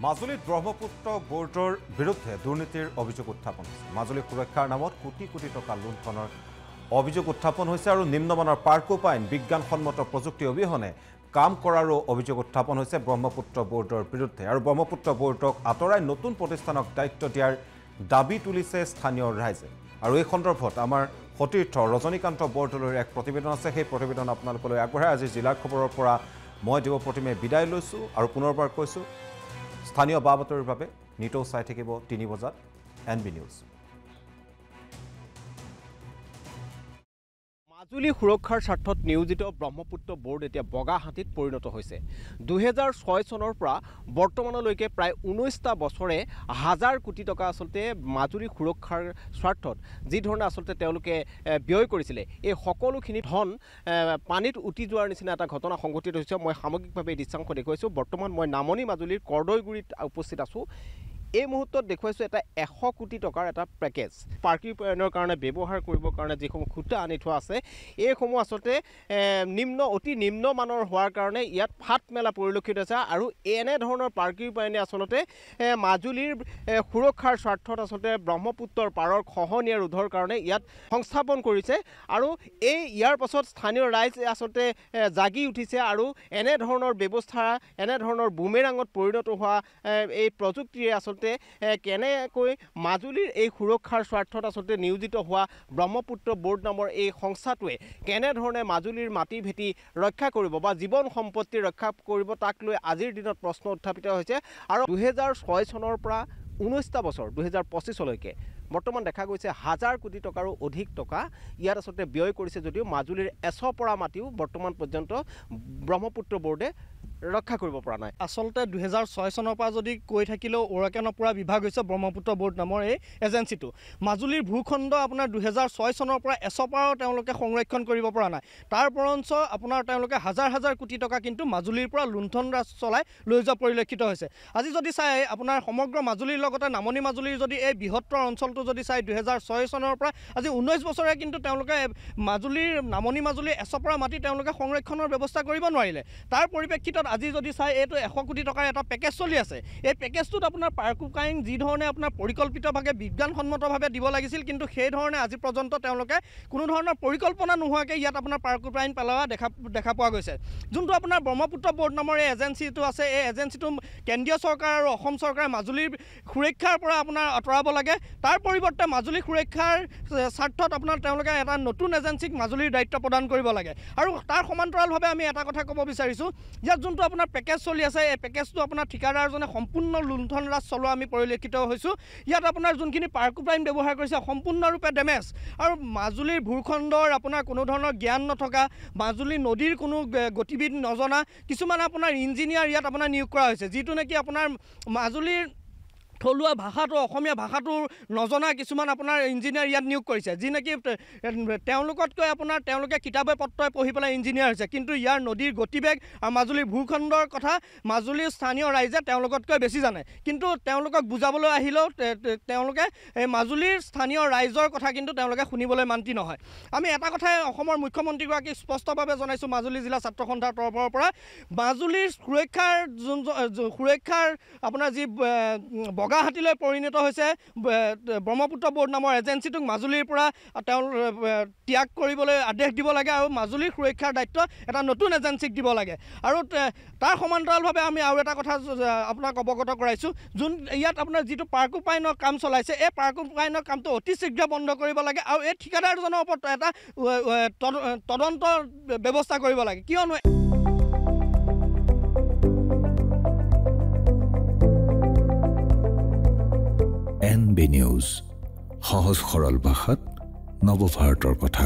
মাজুলীত ব্ৰহ্মপুত্ৰ বোৰ্ডৰ বিৰুদ্ধে দুৰ্নীতিৰ অভিযোগ উত্থাপন হৈছে। মাজুলী সুৰক্ষাৰ নামত কোটি কোটি টকা লুণ্ঠনৰ অভিযোগ উত্থাপন হৈছে আৰু নিম্নমানৰ পাৰ্কোপাইন বিজ্ঞানসন্মত প্ৰযুক্তি অবিহনে কাম কৰাৰো অভিযোগ উত্থাপন হৈছে ব্ৰহ্মপুত্ৰ বোৰ্ডৰ বিৰুদ্ধে। আৰু ব্ৰহ্মপুত্ৰ বোৰ্ডক আঁতৰাই নতুন প্ৰতিষ্ঠানক দায়িত্ব দিয়াৰ দাবী তুলিছে স্থানীয় ৰাইজে। আৰু এই সন্দৰ্ভত আমাৰ সতীৰ্থ ৰজনীকান্ত বৰদলৈৰ এক প্ৰতিবেদন আছে। সেই প্ৰতিবেদন আপোনালোকলৈ আগবঢ়াই আজি জিলাৰ খবৰৰ পৰা মই দেৱ প্ৰতিমে বিদায় লৈছোঁ আৰু পুনৰবাৰ কৈছোঁ স্থানীয় বা বাতৰিৰ বাবে নিতৌ চাই থাকিব ৩ বজাত NB নিউজ। মাজুলী সুৰক্ষাৰ স্বাৰ্থত নিয়োজিত ব্ৰহ্মপুত্ৰ বোৰ্ড এতিয়া বগাহাতীত পৰিণত হৈছে। ২০০৬ চনৰ পৰা বৰ্তমানলৈকে প্ৰায় ১৯টা বছৰে হাজাৰ কোটি টকা আচলতে মাজুলী সুৰক্ষাৰ স্বাৰ্থত যি ধৰণে আচলতে তেওঁলোকে ব্যয় কৰিছিলে, এই সকলোখিনি ধন পানীত উটি যোৱাৰ নিচিনা এটা ঘটনা সংঘটিত হৈছে। মই সামগ্ৰিকভাৱে দৃশ্যাংশ দেখুৱাইছোঁ। বৰ্তমান মই নামনি মাজুলীৰ কৰ্দৈগুৰিত উপস্থিত আছোঁ। এই মুহূৰ্তত দেখুৱাইছোঁ এটা ১০০ কোটি টকাৰ এটা পেকেজ পাৰ্কিংৰ কাৰণে ব্যৱহাৰ কৰিবৰ কাৰণে যিসমূহ খুঁটা আনি থোৱা আছে, এইসমূহ আচলতে অতি নিম্নমানৰ হোৱাৰ কাৰণে ইয়াত ফাট মেলা পৰিলক্ষিত হৈছে। আৰু এনেধৰণৰ পাৰ্কিং আচলতে মাজুলীৰ সুৰক্ষাৰ স্বাৰ্থত আচলতে ব্ৰহ্মপুত্ৰৰ পাৰৰ খহনীয়া ৰোধৰ কাৰণে ইয়াত সংস্থাপন কৰিছে। আৰু ইয়াৰ পাছত স্থানীয় ৰাইজ আচলতে জাগি উঠিছে আৰু এনেধৰণৰ ব্যৱস্থা, এনেধৰণৰ বুমেৰাঙত পৰিণত হোৱা এই প্ৰযুক্তিৰে আচলতে কেনেকৈ মাজুলীৰ এই সুৰক্ষাৰ স্বাৰ্থত আচলতে নিয়োজিত হোৱা ব্ৰহ্মপুত্ৰ বোৰ্ড নামৰ এই সংস্থাটোৱে কেনেধৰণে মাজুলীৰ মাটি ভেটি ৰক্ষা কৰিব বা জীৱন সম্পত্তি ৰক্ষা কৰিব, তাক লৈ আজিৰ দিনত প্ৰশ্ন উত্থাপিত হৈছে। আৰু ২০০৬ চনৰ পৰা ১৯টা বছৰ ২০২৫লৈকে বৰ্তমান দেখা গৈছে হাজাৰ কোটি টকাৰো অধিক টকা ইয়াত আচলতে ব্যয় কৰিছে, যদিও মাজুলীৰ এচপৰা মাটিও বৰ্তমান পৰ্যন্ত ব্ৰহ্মপুত্ৰ বোৰ্ডে ৰক্ষা কৰিব পৰা নাই। আচলতে ২০০৬ চনৰ পৰা যদি কৈ থাকিলেও ওৰকে নপৰা বিভাগ হৈছে ব্ৰহ্মপুত্ৰ বোৰ্ড নামৰ এই এজেঞ্চিটো। মাজুলীৰ ভূখণ্ড আপোনাৰ ২০০৬ চনৰ পৰা এচপৰাও তেওঁলোকে সংৰক্ষণ কৰিব পৰা নাই। তাৰ বৰঞ্চ আপোনাৰ তেওঁলোকে হাজাৰ হাজাৰ কোটি টকা কিন্তু মাজুলীৰ পৰা লুণ্ঠন ৰাজ চলাই লৈ যোৱা পৰিলক্ষিত হৈছে। আজি যদি চাই আপোনাৰ সমগ্ৰ মাজুলীৰ লগতে নামনি মাজুলীৰ যদি এই বৃহত্তৰ অঞ্চলটো যদি চাই ২০০৬ চনৰ পৰা আজি ১৯ বছৰে কিন্তু তেওঁলোকে নামনি মাজুলীৰ এচপৰা মাটি তেওঁলোকে সংৰক্ষণৰ ব্যৱস্থা কৰিব নোৱাৰিলে। তাৰ পৰিপ্ৰেক্ষিতত আজি যদি চাই এইটো ১০০ কোটি টকাৰ এটা পেকেজ চলি আছে। এই পেকেজটোত আপোনাৰ পাৰ্কোপাইন যি ধৰণে আপোনাৰ পৰিকল্পিতভাৱে বিজ্ঞানসন্মতভাৱে দিব লাগিছিল, কিন্তু সেই ধৰণে আজি পৰ্যন্ত তেওঁলোকে কোনো ধৰণৰ পৰিকল্পনা নোহোৱাকৈ ইয়াত আপোনাৰ পাৰ্কোপাইন পেলোৱা দেখা পোৱা গৈছে। যোনটো আপোনাৰ ব্ৰহ্মপুত্ৰ বোৰ্ড নামৰ এই এজেঞ্চিটো আছে, এই এজেঞ্চিটো কেন্দ্ৰীয় চৰকাৰ আৰু অসম চৰকাৰে মাজুলীৰ সুৰক্ষাৰ পৰা আপোনাৰ আঁতৰাব লাগে। তাৰ পৰিৱৰ্তে মাজুলী সুৰক্ষাৰ স্বাৰ্থত আপোনাৰ তেওঁলোকে এটা নতুন এজেঞ্চিক মাজুলীৰ দায়িত্ব প্ৰদান কৰিব লাগে। আৰু তাৰ সমান্তৰালভাৱে আমি এটা কথা ক'ব বিচাৰিছোঁ, ইয়াত যোনটো আপোনাৰ পেকেজ চলি আছে, এই পেকেজটো আপোনাৰ ঠিকাদাৰজনে সম্পূৰ্ণ লুণ্ঠন ৰাজ চলোৱা আমি পৰিলক্ষিত হৈছোঁ। ইয়াত আপোনাৰ যোনখিনি পাৰ্কোপাইন ব্যৱহাৰ কৰিছে সম্পূৰ্ণৰূপে ডেমেজ। আৰু মাজুলীৰ ভূখণ্ডৰ আপোনাৰ কোনো ধৰণৰ জ্ঞান নথকা, মাজুলী নদীৰ কোনো গতিবিধি নজনা কিছুমান আপোনাৰ ইঞ্জিনিয়াৰ ইয়াত আপোনাৰ নিয়োগ কৰা হৈছে, যিটো নেকি আপোনাৰ মাজুলীৰ থলুৱা ভাষাটো অসমীয়া ভাষাটো নজনা কিছুমান আপোনাৰ ইঞ্জিনিয়াৰ ইয়াত নিয়োগ কৰিছে, যি নেকি তেওঁলোকতকৈ আপোনাৰ তেওঁলোকে কিতাপে পত্ৰই পঢ়ি পেলাই ইঞ্জিনিয়াৰ হৈছে, কিন্তু ইয়াৰ নদীৰ গতিবেগ আৰু মাজুলীৰ ভূখণ্ডৰ কথা মাজুলীৰ স্থানীয় ৰাইজে তেওঁলোকতকৈ বেছি জানে। কিন্তু তেওঁলোকক বুজাবলৈ আহিলেও তেওঁলোকে মাজুলীৰ স্থানীয় ৰাইজৰ কথা কিন্তু তেওঁলোকে শুনিবলৈ মান্তি নহয়। আমি এটা কথাই অসমৰ মুখ্যমন্ত্ৰীগৰাকীক স্পষ্টভাৱে জনাইছোঁ মাজুলী জিলা ছাত্ৰ সন্থাৰ তৰফৰ পৰা, মাজুলীৰ সুৰক্ষাৰ আপোনাৰ যি বগাহাতীলৈ পৰিণত হৈছে ব্ৰহ্মপুত্ৰ বোৰ্ড নামৰ এজেঞ্চিটোক মাজুলীৰ পৰা ত্যাগ কৰিবলৈ আদেশ দিব লাগে আৰু মাজুলীৰ সুৰক্ষাৰ দায়িত্ব এটা নতুন এজেঞ্চিক দিব লাগে। আৰু তাৰ সমান্তৰালভাৱে আমি আৰু এটা কথা আপোনাক অৱগত কৰাইছোঁ, ইয়াত আপোনাৰ যিটো পাৰ্কোপাইনৰ কাম চলাইছে, এই পাৰ্কোপাইনৰ কামটো অতি শীঘ্ৰে বন্ধ কৰিব লাগে আৰু এই ঠিকাদাৰজনৰ ওপৰত এটা তদন্ত ব্যৱস্থা কৰিব লাগে। কিয়নো NB নিউজ, সহজ সৰল ভাষাত নৱভাৰতৰ কথা।